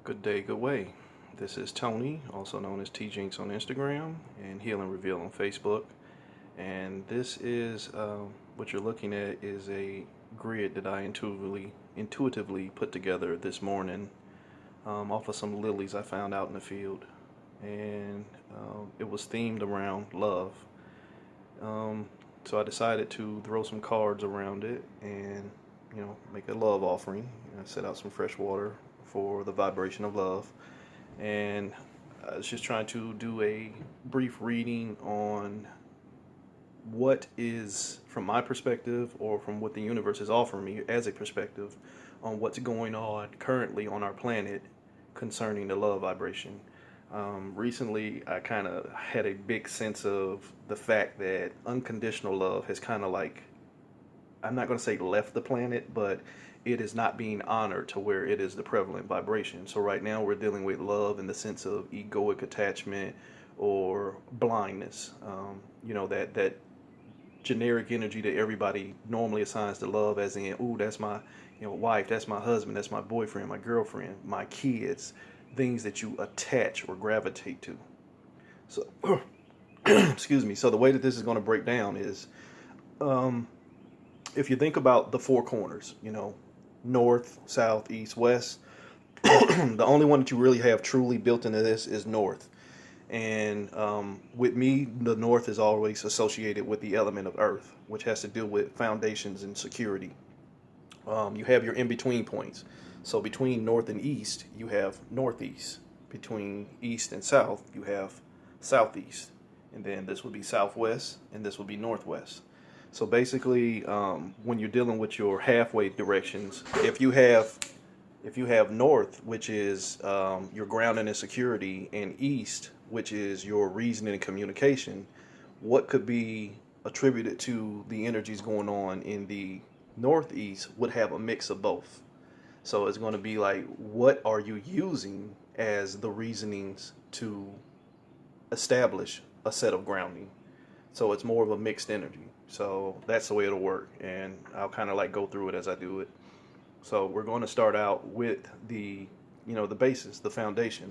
Good day, good way. This is Tony, also known as T Jinx on Instagram and Heal and Reveal on Facebook. And this is what you're looking at is a grid that I intuitively put together this morning off of some lilies I found out in the field. And it was themed around love. So I decided to throw some cards around it and make a love offering. Set out some fresh water for the vibration of love. And I was just trying to do a brief reading on what is, from my perspective, or from what the universe is offering me as a perspective, on what's going on currently on our planet concerning the love vibration. Recently, I kind of had a big sense of the fact that unconditional love has kind of like, I'm not going to say left the planet, but it is not being honored to where it is the prevalent vibration. So right now we're dealing with love in the sense of egoic attachment or blindness. That generic energy that everybody normally assigns to love, as in, ooh, that's my wife, that's my husband, that's my boyfriend, my girlfriend, my kids, things that you attach or gravitate to. So, excuse me. So the way that this is going to break down is, if you think about the four corners, north, south, east, west, the only one that you really have truly built into this is north. And with me, the north is always associated with the element of earth, which has to do with foundations and security. You have your in-between points. So between north and east, you have northeast. Between east and south, you have southeast. And then this would be southwest, and this would be northwest. So basically, when you're dealing with your halfway directions, if you have north, which is your grounding and security, and east, which is your reasoning and communication, what could be attributed to the energies going on in the northeast would have a mix of both. So it's going to be like, what are you using as the reasonings to establish a set of grounding? So it's more of a mixed energy. So that's the way it'll work, and I'll kind of like go through it as I do it. So we're going to start out with the basis, the foundation.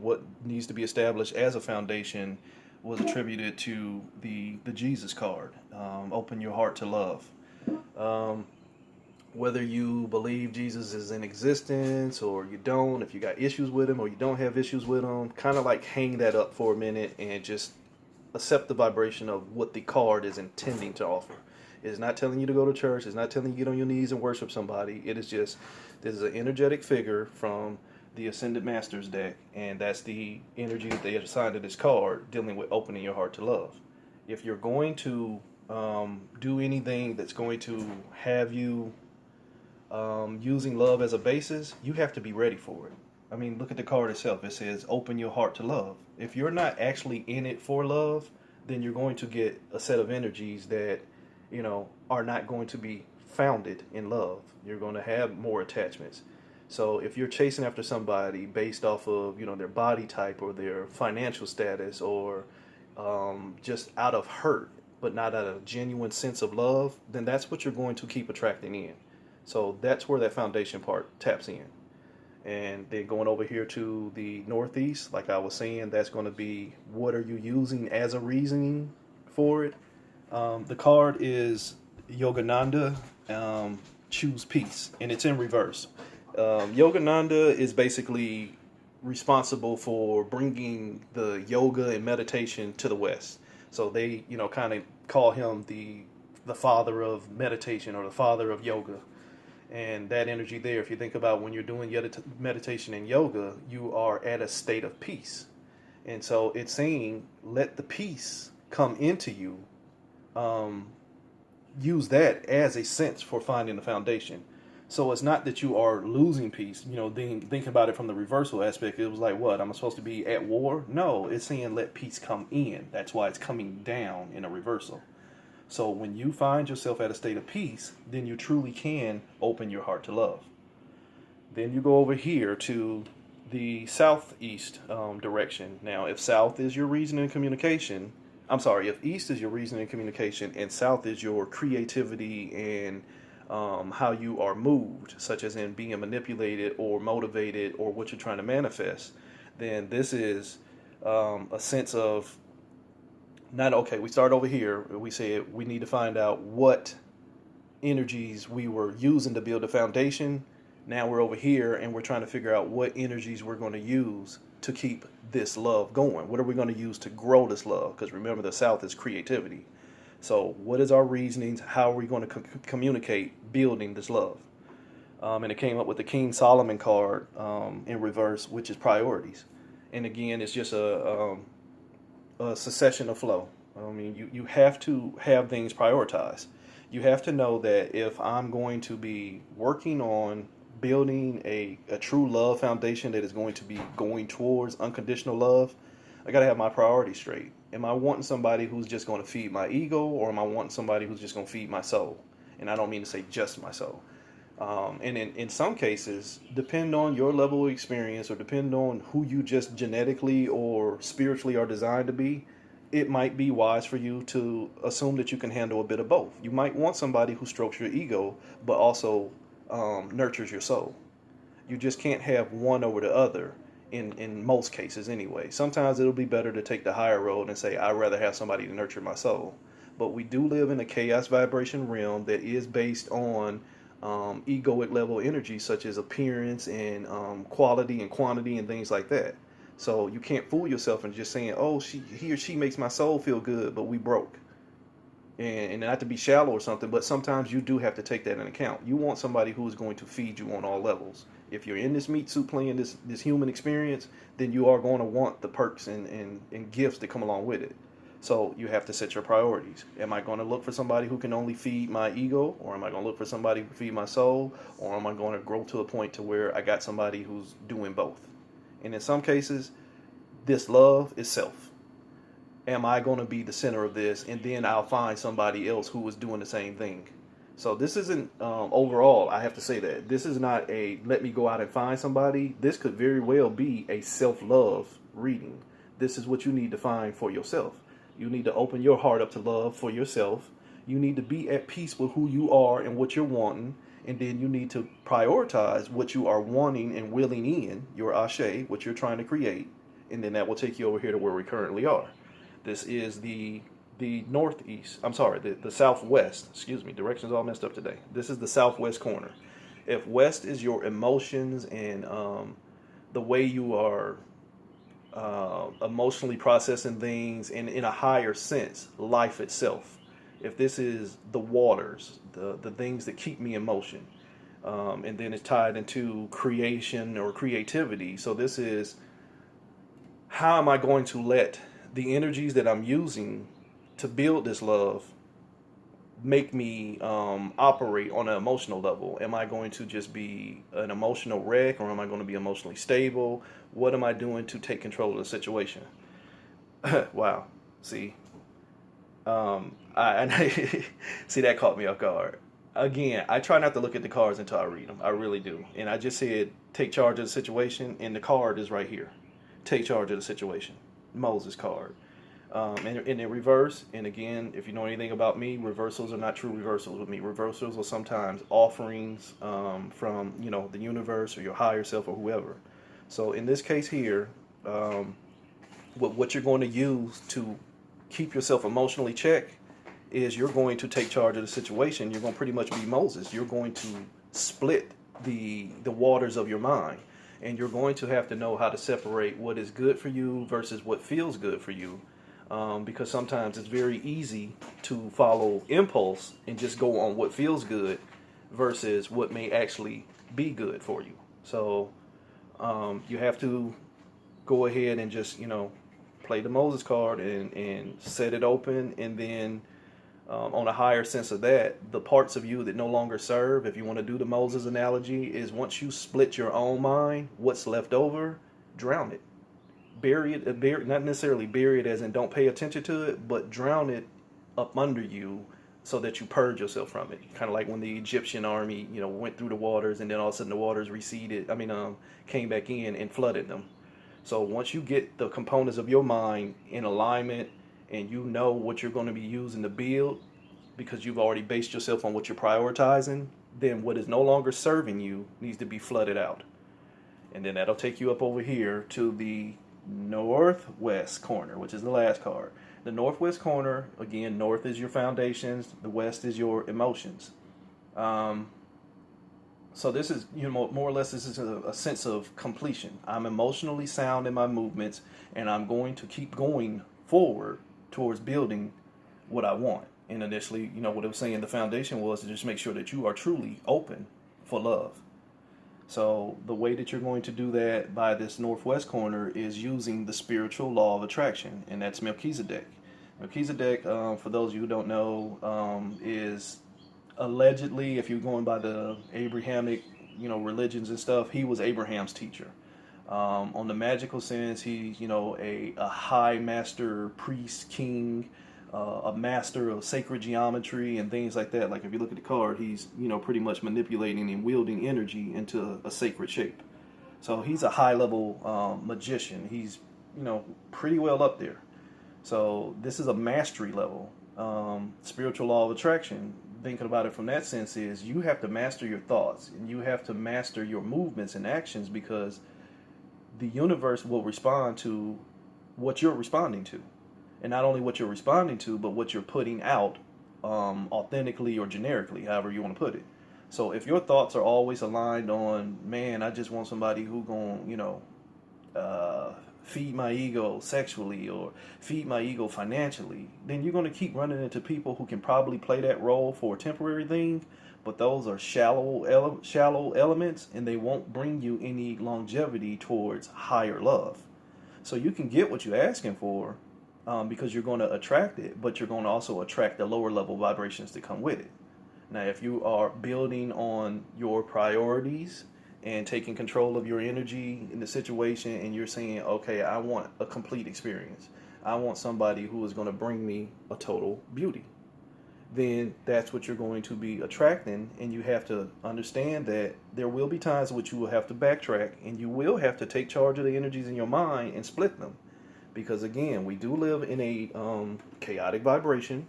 What needs to be established as a foundation was attributed to the Jesus card. Open your heart to love. Whether you believe Jesus is in existence or you don't, if you got issues with him or you don't have issues with him, kind of like hang that up for a minute and just accept the vibration of what the card is intending to offer. It's not telling you to go to church. It's not telling you to get on your knees and worship somebody. It is just, this is an energetic figure from the Ascended Masters deck, and that's the energy that they assigned to this card, dealing with opening your heart to love. If you're going to do anything that's going to have you using love as a basis, you have to be ready for it. I mean, look at the card itself. It says, open your heart to love. If you're not actually in it for love, then you're going to get a set of energies that, are not going to be founded in love. You're going to have more attachments. So if you're chasing after somebody based off of, their body type or their financial status, or just out of hurt, but not out of a genuine sense of love, then that's what you're going to keep attracting in. So that's where that foundation part taps in. And then going over here to the northeast, like I was saying, that's going to be, what are you using as a reasoning for it? The card is Yogananda, choose peace, and it's in reverse. Yogananda is basically responsible for bringing the yoga and meditation to the West. So they, kind of call him the father of meditation or the father of yoga. And that energy there, if you think about when you're doing meditation and yoga, you are at a state of peace. And so it's saying, let the peace come into you. Use that as a sense for finding the foundation. So it's not that you are losing peace. Thinking about it from the reversal aspect, it was like, what, am I supposed to be at war? No, it's saying let peace come in. That's why it's coming down in a reversal. So when you find yourself at a state of peace, then you truly can open your heart to love. Then you go over here to the southeast direction. Now, if south is your reason and communication, if east is your reason and communication, and south is your creativity and how you are moved, such as in being manipulated or motivated or what you're trying to manifest, then this is a sense of not okay. We start over here. We say we need to find out what energies we were using to build the foundation. Now we're over here and we're trying to figure out what energies we're going to use to keep this love going. What are we going to use to grow this love? Because remember, the South is creativity. So, what is our reasonings? How are we going to communicate building this love? And it came up with the King Solomon card in reverse, which is priorities. And again, it's just a succession of flow. I mean, you have to have things prioritized. You have to know that if I'm going to be working on building a true love foundation that is going to be going towards unconditional love, I got to have my priorities straight. Am I wanting somebody who's just going to feed my ego, or am I wanting somebody who's just going to feed my soul? And I don't mean to say just my soul. And in some cases, depend on your level of experience or depend on who you just genetically or spiritually are designed to be, it might be wise for you to assume that you can handle a bit of both. You might want somebody who strokes your ego, but also nurtures your soul. You just can't have one over the other in most cases anyway. Sometimes it'll be better to take the higher road and say, I'd rather have somebody to nurture my soul. But we do live in a chaos vibration realm that is based on egoic level energy, such as appearance and quality and quantity and things like that. So you can't fool yourself and just saying, oh, he or she makes my soul feel good, but we broke. And not to be shallow or something, but sometimes you do have to take that into account. You want somebody who is going to feed you on all levels. If you're in this meat suit playing this human experience, then you are going to want the perks and gifts that come along with it. So you have to set your priorities. Am I going to look for somebody who can only feed my ego, or am I going to look for somebody who can feed my soul, or am I going to grow to a point to where I got somebody who's doing both? And in some cases, this love is self. Am I going to be the center of this, and then I'll find somebody else who is doing the same thing? So this isn't overall, I have to say that this is not a let me go out and find somebody. This could very well be a self-love reading. This is what you need to find for yourself. You need to open your heart up to love for yourself. You need to be at peace with who you are and what you're wanting. And then you need to prioritize what you are wanting and willing in, your ashe, what you're trying to create. And then that will take you over here to where we currently are. This is the northeast. I'm sorry, the southwest. Excuse me, directions all messed up today. This is the southwest corner. If west is your emotions and the way you are emotionally processing things, and in a higher sense, life itself. If this is the waters, the things that keep me in motion, and then it's tied into creation or creativity. So this is, how am I going to let the energies that I'm using to build this love make me operate on an emotional level? Am I going to just be an emotional wreck, or am I going to be emotionally stable? What am I doing to take control of the situation? Wow. See, I see, that caught me off guard. Again, I try not to look at the cards until I read them. I really do. And I just said, take charge of the situation, and the card is right here. Take charge of the situation. Moses card. And in reverse, and again, if you know anything about me, reversals are not true reversals with me. Reversals are sometimes offerings from, the universe or your higher self or whoever. So in this case here, what you're going to use to keep yourself emotionally checked is you're going to take charge of the situation. You're going to pretty much be Moses. You're going to split the waters of your mind. And you're going to have to know how to separate what is good for you versus what feels good for you. Because sometimes it's very easy to follow impulse and just go on what feels good versus what may actually be good for you. So you have to go ahead and just, play the Moses card and set it open. And then on a higher sense of that, the parts of you that no longer serve, if you want to do the Moses analogy, is once you split your own mind, what's left over, drown it. Bury it, not necessarily bury it as in don't pay attention to it, but drown it up under you so that you purge yourself from it. Kind of like when the Egyptian army, went through the waters, and then all of a sudden the waters receded, came back in and flooded them. So once you get the components of your mind in alignment and you know what you're going to be using to build, because you've already based yourself on what you're prioritizing, then what is no longer serving you needs to be flooded out. And then that'll take you up over here to the northwest corner, which is the last card. The northwest corner, again, north is your foundations, the west is your emotions. So this is, more or less, this is a sense of completion. I'm emotionally sound in my movements, and I'm going to keep going forward towards building what I want. And initially, what it was saying, the foundation was to just make sure that you are truly open for love. So the way that you're going to do that by this northwest corner is using the spiritual law of attraction, and that's Melchizedek. Melchizedek, for those of you who don't know, is allegedly, if you're going by the Abrahamic, religions and stuff, he was Abraham's teacher. On the magical sense, he's, a high master priest, king, a master of sacred geometry and things like that. Like if you look at the card, he's, pretty much manipulating and wielding energy into a sacred shape. So he's a high level magician. He's, pretty well up there. So this is a mastery level. Spiritual law of attraction, thinking about it from that sense, is you have to master your thoughts and you have to master your movements and actions, because the universe will respond to what you're responding to. And not only what you're responding to, but what you're putting out, authentically or generically, however you want to put it. So if your thoughts are always aligned on, man, I just want somebody who gon', feed my ego sexually or feed my ego financially, then you're going to keep running into people who can probably play that role for a temporary thing, but those are shallow elements, and they won't bring you any longevity towards higher love. So you can get what you're asking for, because you're going to attract it, but you're going to also attract the lower level vibrations that come with it. Now, if you are building on your priorities and taking control of your energy in the situation, and you're saying, okay, I want a complete experience, I want somebody who is going to bring me a total beauty, then that's what you're going to be attracting. And you have to understand that there will be times in which you will have to backtrack, and you will have to take charge of the energies in your mind and split them. Because again, we do live in a chaotic vibration,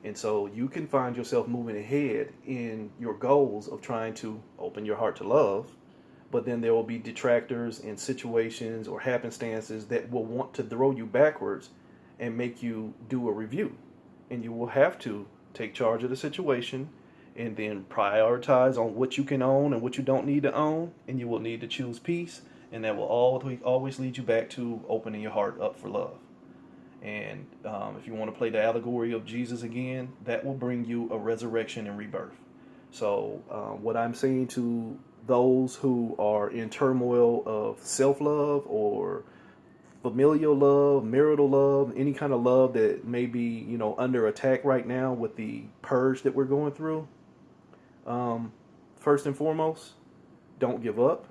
and so you can find yourself moving ahead in your goals of trying to open your heart to love, but then there will be detractors and situations or happenstances that will want to throw you backwards and make you do a review. And you will have to take charge of the situation and then prioritize on what you can own and what you don't need to own, and you will need to choose peace, and that will always lead you back to opening your heart up for love. And if you want to play the allegory of Jesus again, that will bring you a resurrection and rebirth. So what I'm saying to those who are in turmoil of self-love or familial love, marital love, any kind of love that may be, under attack right now with the purge that we're going through, first and foremost, don't give up.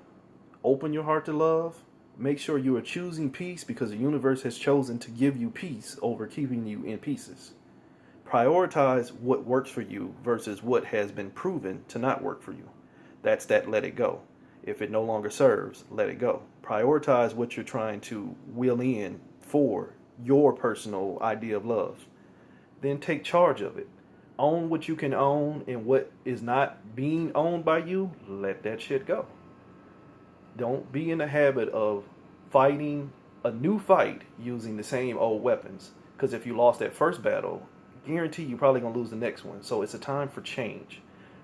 Open your heart to love. Make sure you are choosing peace, because the universe has chosen to give you peace over keeping you in pieces. Prioritize what works for you versus what has been proven to not work for you. That's that let it go. If it no longer serves, let it go. Prioritize what you're trying to will in for your personal idea of love. Then take charge of it. Own what you can own, and what is not being owned by you, let that shit go. Don't be in the habit of fighting a new fight using the same old weapons. Because if you lost that first battle, guarantee you're probably going to lose the next one. So it's a time for change.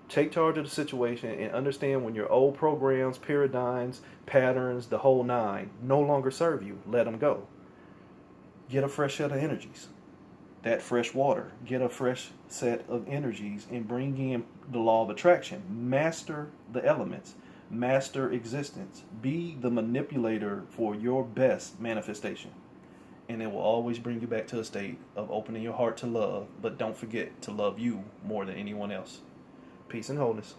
Take charge of the situation and understand when your old programs, paradigms, patterns, the whole nine no longer serve you. Let them go. Get a fresh set of energies. That fresh water. Get a fresh set of energies and bring in the law of attraction. Master the elements. Master existence. Be the manipulator for your best manifestation. And it will always bring you back to a state of opening your heart to love. But don't forget to love you more than anyone else. Peace and wholeness.